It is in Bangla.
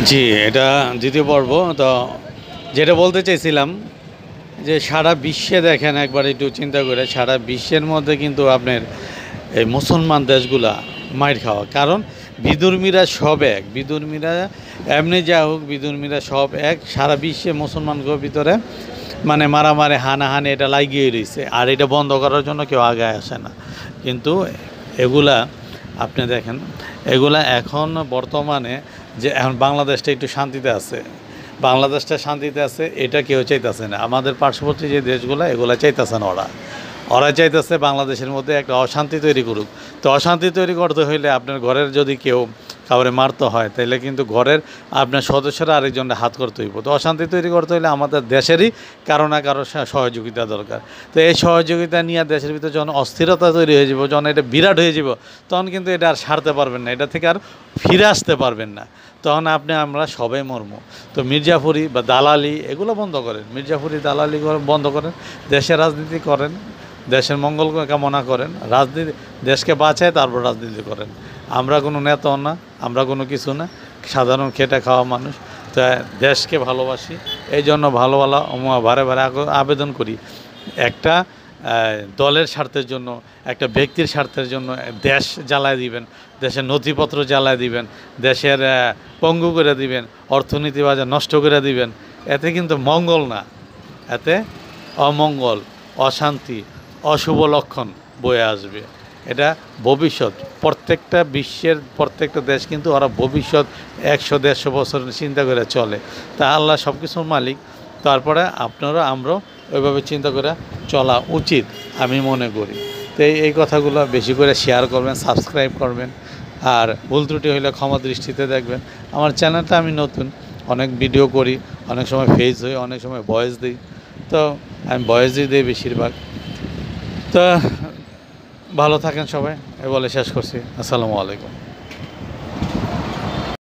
জি, এটা দ্বিতীয় পর্ব। তো যেটা বলতে চাইছিলাম যে সারা বিশ্বে দেখেন একবার একটু চিন্তা করে, সারা বিশ্বের মধ্যে কিন্তু আপনার এই মুসলমান দেশগুলা মাইর খাওয়া। কারণ বিধর্মীরা সব এক, বিধর্মীরা এমনি যা হোক, বিধর্মীরা সব এক। সারা বিশ্বে মুসলমানদের ভিতরে মানে মারামারি হানাহানি এটা লাগিয়ে রয়েছে, আর এটা বন্ধ করার জন্য কেউ আগে আসে না। কিন্তু এগুলা আপনি দেখেন, এগুলা এখন বর্তমানে যে এখন বাংলাদেশটা একটু শান্তিতে আছে, বাংলাদেশটা শান্তিতে আছে, এটা কেউ চাইতেছে না। আমাদের পার্শ্ববর্তী যে দেশগুলো এগুলো চাইতেছে না, ওরা চাইতেছে বাংলাদেশের মধ্যে একটা অশান্তি তৈরি করুক। তো অশান্তি তৈরি করতে হইলে আপনার ঘরের যদি কেউ কাউরে মারতে হয়, তাহলে কিন্তু ঘরের আপনার সদস্যরা আরেকজনের হাত করতে হইব। তো অশান্তি তৈরি করতে হলে আমাদের দেশেরই কারো না কারো সহযোগিতা দরকার। তো এই সহযোগিতা নিয়ে দেশের ভিতরে যখন অস্থিরতা তৈরি হয়ে যাব, যখন এটা বিরাট হয়ে যাব, তখন কিন্তু এটা আর সারতে পারবেন না, এটা থেকে আর ফিরে আসতে পারবেন না। তখন আমরা সবাই মর্ম। তো মির্জাফরি বা দালালি এগুলো বন্ধ করেন, মির্জাফরি দালালি বন্ধ করেন, দেশের রাজনীতি করেন, দেশের মঙ্গল কামনা করেন, রাজনীতি দেশকে বাঁচায়, তারপর রাজনীতি করেন। আমরা কোনো নেতাও না, আমরা কোনো কিছু না, সাধারণ খেটে খাওয়া মানুষ। তো দেশকে ভালোবাসি, এই জন্য ভালো ভালো ভারে ভারে আবেদন করি, একটা দলের স্বার্থের জন্য, একটা ব্যক্তির স্বার্থের জন্য দেশ জ্বালায় দিবেন, দেশের নথিপত্র জ্বালায় দিবেন, দেশের পঙ্গু করে দিবেন, অর্থনীতি বাজার নষ্ট করে দিবেন, এতে কিন্তু মঙ্গল না, এতে অমঙ্গল, অশান্তি, অশুভ লক্ষণ বয়ে আসবে। এটা ভবিষ্যৎ, প্রত্যেকটা বিশ্বের প্রত্যেকটা দেশ কিন্তু ওরা ভবিষ্যৎ 100-150 বছর চিন্তা করে চলে। তা আল্লাহ সব কিছুর মালিক, তারপরে আপনারা আমরাও ওইভাবে চিন্তা করে চলা উচিত আমি মনে করি। তো এই কথাগুলো বেশি করে শেয়ার করবেন, সাবস্ক্রাইব করবেন, আর ভুল ত্রুটি হলে ক্ষমা দৃষ্টিতে দেখবেন। আমার চ্যানেলটা আমি নতুন, অনেক ভিডিও করি, অনেক সময় ফেস হই, অনেক সময় ভয়েস দিই। তো আমি ভয়েস দিই বেশিরভাগ। তো ভালো থাকেন সবাই, এ বলে শেষ করছি। আসসালামু আলাইকুম।